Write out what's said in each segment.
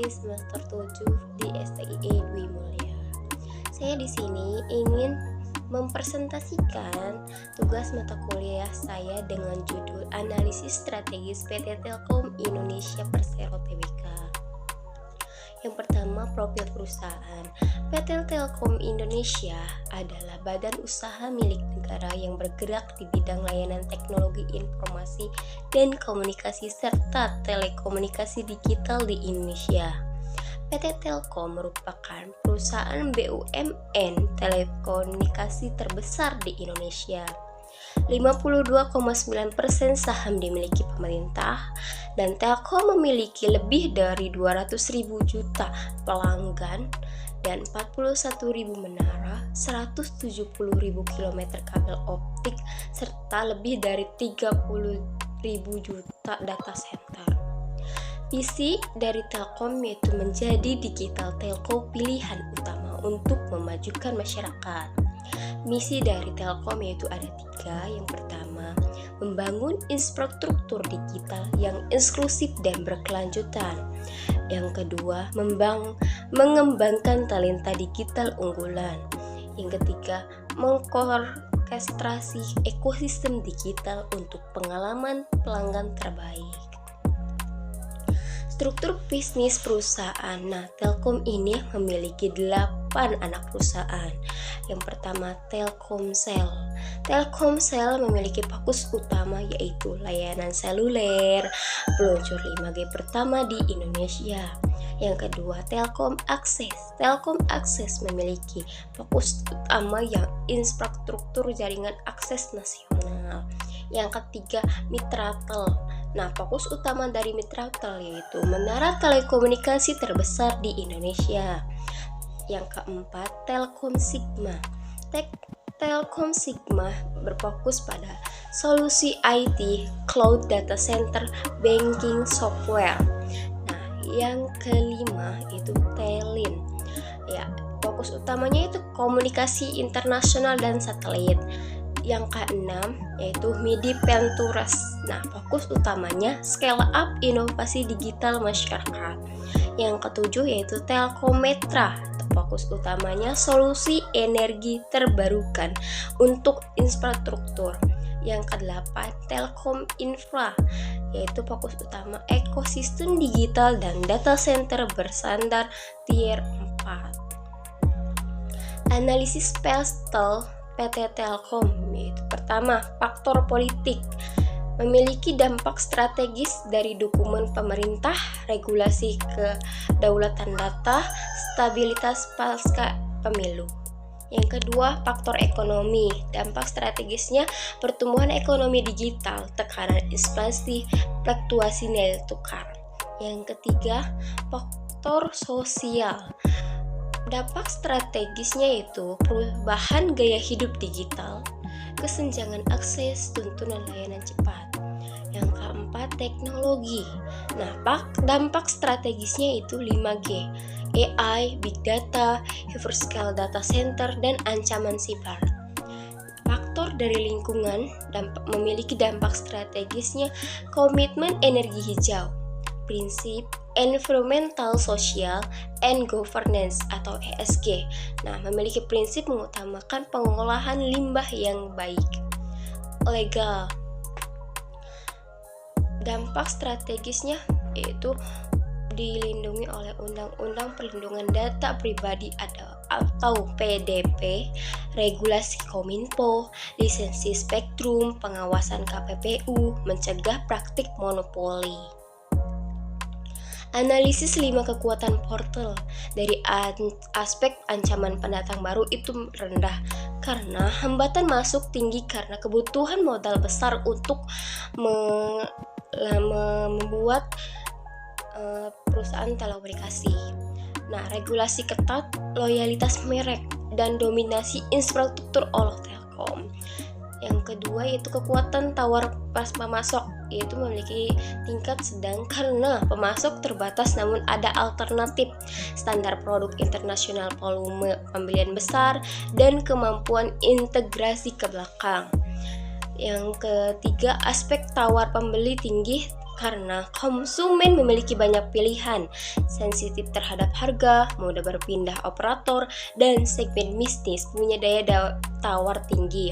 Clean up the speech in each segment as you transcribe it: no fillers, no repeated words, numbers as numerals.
semester 7 di STIE Dwi Mulia. Saya di sini ingin mempresentasikan tugas mata kuliah saya dengan judul Analisis Strategis PT Telkom Indonesia Persero Tbk. Yang pertama, profil perusahaan. PT Telkom Indonesia adalah badan usaha milik negara yang bergerak di bidang layanan teknologi informasi dan komunikasi serta telekomunikasi digital di Indonesia. PT Telkom merupakan perusahaan BUMN telekomunikasi terbesar di Indonesia. 52,9% saham dimiliki pemerintah dan Telkom memiliki lebih dari 200.000 juta pelanggan dan 41.000 menara, 170.000 km kabel optik serta lebih dari 30.000 juta data center. Visi dari Telkom yaitu menjadi digital telco pilihan utama untuk memajukan masyarakat. Misi dari Telkom yaitu ada 3. Yang pertama, membangun infrastruktur digital yang inklusif dan berkelanjutan. Yang kedua, mengembangkan talenta digital unggulan. Yang ketiga, mengorkestrasi ekosistem digital untuk pengalaman pelanggan terbaik. Struktur bisnis perusahaan. Nah, Telkom ini memiliki 8 anak perusahaan. Yang pertama, Telkomsel. Telkomsel memiliki fokus utama yaitu layanan seluler, peluncur 5G pertama di Indonesia. Yang kedua, Telkom Akses. Telkom Akses memiliki fokus utama yang infrastruktur jaringan akses nasional. Yang ketiga, Mitratel. Nah, fokus utama dari Mitratel yaitu menara telekomunikasi terbesar di Indonesia. Yang keempat, Telkom Sigma. Telkom Sigma berfokus pada solusi IT, cloud data center, banking software. Nah, yang kelima itu Telin. Ya, fokus utamanya itu komunikasi internasional dan satelit. Yang keenam yaitu MIDI Ventures. Nah, fokus utamanya scale up inovasi digital masyarakat. Yang ketujuh yaitu Telkometra. Fokus utamanya solusi energi terbarukan untuk infrastruktur. Yang kedelapan, Telkom Infra, yaitu fokus utama ekosistem digital dan data center bersandar tier 4. Analisis PESTEL PT Telkom yaitu pertama, faktor politik. Memiliki dampak strategis dari dokumen pemerintah, regulasi kedaulatan data, stabilitas pasca pemilu. Yang kedua, faktor ekonomi. Dampak strategisnya pertumbuhan ekonomi digital, tekanan inflasi, fluktuasi nilai tukar. Yang ketiga, faktor sosial. Dampak strategisnya yaitu perubahan gaya hidup digital, kesenjangan akses, tuntunan layanan cepat. Yang keempat, teknologi. Nah, dampak strategisnya itu 5G, AI, Big Data, Hyperscale Data Center, dan ancaman siber. Faktor dari lingkungan memiliki dampak strategisnya komitmen energi hijau, prinsip Environmental, Social, and Governance atau ESG. Nah, memiliki prinsip mengutamakan pengolahan limbah yang baik. Legal. Dampak strategisnya yaitu dilindungi oleh Undang-Undang Perlindungan Data Pribadi atau PDP, regulasi Kominfo, lisensi spektrum, pengawasan KPPU, mencegah praktik monopoli. Analisis 5 kekuatan portal. Dari aspek ancaman pendatang baru itu rendah karena hambatan masuk tinggi karena kebutuhan modal besar untuk membuat perusahaan telekomunikasi. Nah, regulasi ketat, loyalitas merek, dan dominasi infrastruktur oleh Telkom. Yang kedua yaitu kekuatan tawar pas pemasok, yaitu memiliki tingkat sedang karena pemasok terbatas namun ada alternatif, standar produk internasional, volume pembelian besar, dan kemampuan integrasi ke belakang. Yang ketiga, aspek tawar pembeli tinggi karena konsumen memiliki banyak pilihan, sensitif terhadap harga, mudah berpindah operator, dan segmen bisnis punya daya tawar tinggi.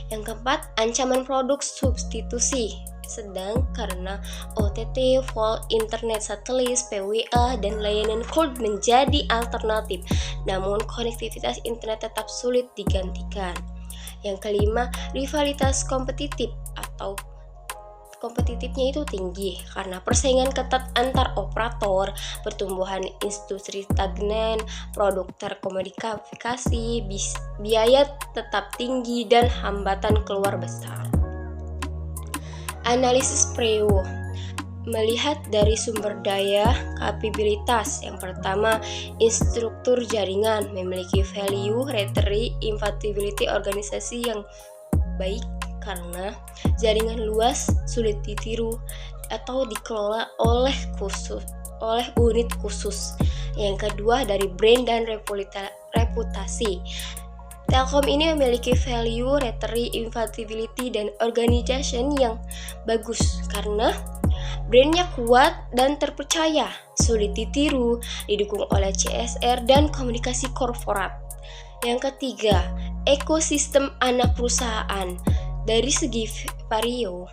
Yang keempat, ancaman produk substitusi sedang karena OTT, VoLTE, internet satelit, PWA, dan layanan cloud menjadi alternatif, namun konektivitas internet tetap sulit digantikan. Yang kelima, rivalitas kompetitif atau kompetitifnya itu tinggi karena persaingan ketat antar operator, pertumbuhan industri stagnan, produk terkomodifikasi, biaya tetap tinggi, dan hambatan keluar besar. Analisis PREO melihat dari sumber daya kapabilitas. Yang pertama, infrastruktur jaringan memiliki value, return, inevitability organisasi yang baik karena jaringan luas, sulit ditiru atau dikelola oleh unit khusus. Yang kedua, dari brand dan reputasi. Telkom ini memiliki value, return, inevitability, dan organization yang bagus karena brandnya kuat dan terpercaya, sulit ditiru, didukung oleh CSR dan komunikasi korporat. Yang ketiga, ekosistem anak perusahaan. Dari segi Vario,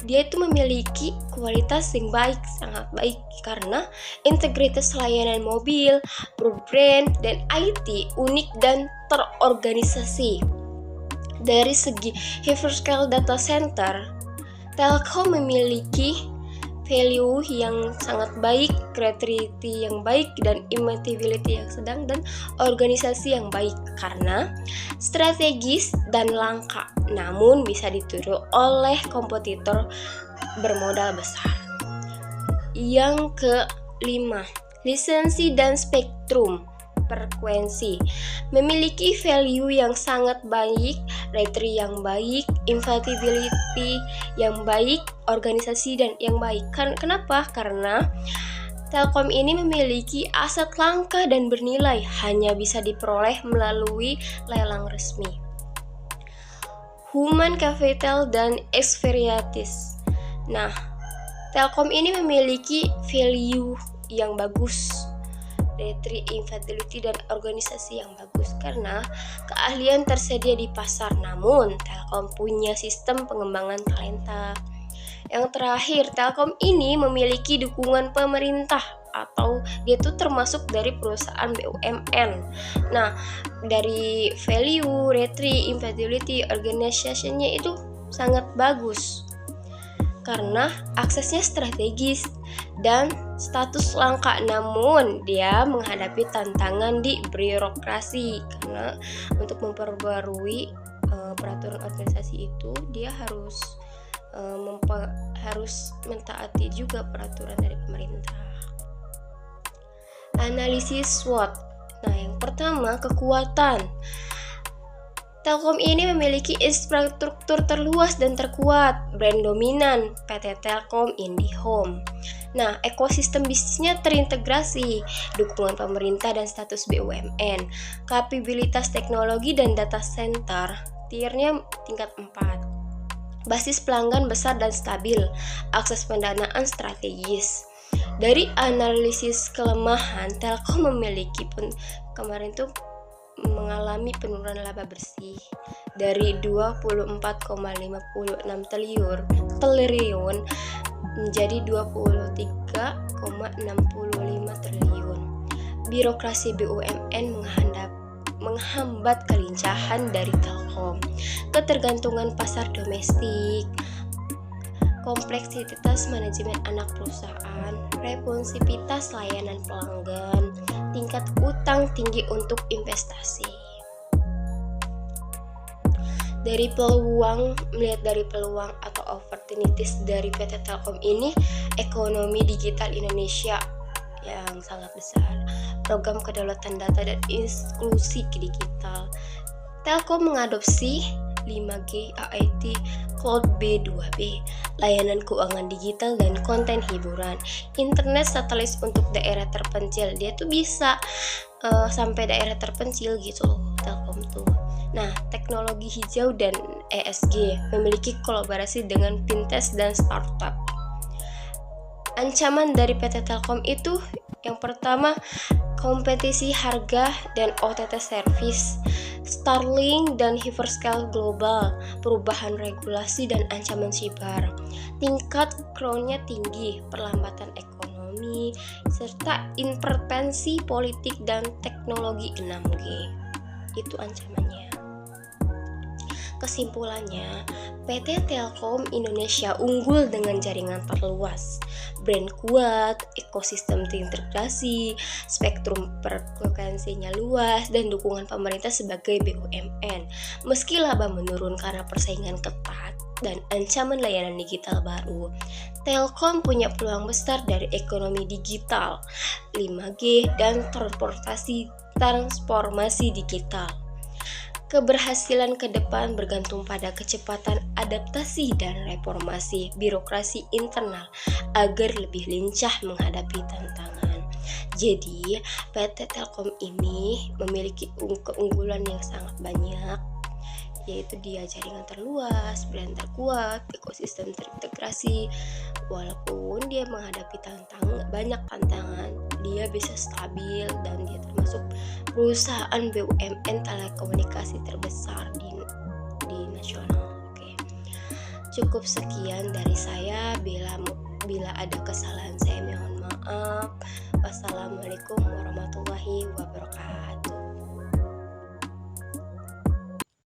dia itu memiliki kualitas yang baik, sangat baik karena integritas layanan mobil, broadband, dan IT unik dan terorganisasi. Dari segi hyperscale data center, Telkom memiliki value yang sangat baik, creativity yang baik, dan immutability yang sedang, dan organisasi yang baik karena strategis dan langka, namun bisa ditiru oleh kompetitor bermodal besar. Yang kelima, lisensi dan spektrum frekuensi memiliki value yang sangat baik, return yang baik, inevitability yang baik, organisasi dan yang baik. Kenapa? Karena Telkom ini memiliki aset langka dan bernilai, hanya bisa diperoleh melalui lelang resmi. Human capital dan experience. Nah, Telkom ini memiliki value yang bagus, return, inevitability, dan organisasi yang bagus karena keahlian tersedia di pasar, namun Telkom punya sistem pengembangan talenta. Yang terakhir, Telkom ini memiliki dukungan pemerintah atau dia tuh termasuk dari perusahaan BUMN. Nah, dari value, return, inevitability, organization-nya itu sangat bagus karena aksesnya strategis dan status langka, namun dia menghadapi tantangan di birokrasi karena untuk memperbarui peraturan organisasi itu dia harus mentaati juga peraturan dari pemerintah. Analisis SWOT. Nah, yang pertama, kekuatan. Telkom ini memiliki infrastruktur terluas dan terkuat, brand dominan, PT Telkom IndiHome. Nah, ekosistem bisnisnya terintegrasi, dukungan pemerintah dan status BUMN, kapabilitas teknologi dan data center, tiernya tingkat 4. Basis pelanggan besar dan stabil, akses pendanaan strategis. Dari analisis kelemahan, Telkom memiliki kemarin tuh mengalami penurunan laba bersih dari 24,56 triliun menjadi 23,65 triliun. Birokrasi BUMN menghambat kelincahan dari Telkom, ketergantungan pasar domestik, kompleksitas manajemen anak perusahaan, responsivitas layanan pelanggan, tingkat utang tinggi untuk investasi. Melihat dari peluang atau opportunities dari PT Telkom ini, ekonomi digital Indonesia yang sangat besar, program kedaulatan data dan inklusi digital. Telkom mengadopsi 5G, AIT, Cloud B2B, layanan keuangan digital dan konten hiburan, internet satelit untuk daerah terpencil. Dia tuh bisa sampai daerah terpencil gitu loh, Telkom tuh. Nah, teknologi hijau dan ESG memiliki kolaborasi dengan fintech dan startup. Ancaman dari PT Telkom itu yang pertama, kompetisi harga dan OTT service, Starlink dan hyperscale global, perubahan regulasi dan ancaman siber, tingkat crowdnya tinggi, perlambatan ekonomi, serta intervensi politik dan teknologi 6G. Itu ancamannya. Kesimpulannya, PT Telkom Indonesia unggul dengan jaringan terluas, brand kuat, ekosistem terintegrasi, spektrum frekuensinya luas, dan dukungan pemerintah sebagai BUMN. Meski laba menurun karena persaingan ketat dan ancaman layanan digital baru, Telkom punya peluang besar dari ekonomi digital, 5G, dan transformasi digital. Keberhasilan ke depan bergantung pada kecepatan adaptasi dan reformasi birokrasi internal agar lebih lincah menghadapi tantangan. Jadi, PT Telkom ini memiliki keunggulan yang sangat banyak, yaitu dia jaringan terluas, brand terkuat, ekosistem terintegrasi. Walaupun dia menghadapi banyak tantangan, dia bisa stabil dan dia termasuk perusahaan BUMN telekomunikasi terbesar di nasional. Oke. Cukup sekian dari saya. Bila ada kesalahan saya mohon maaf. Wassalamualaikum warahmatullahi wabarakatuh.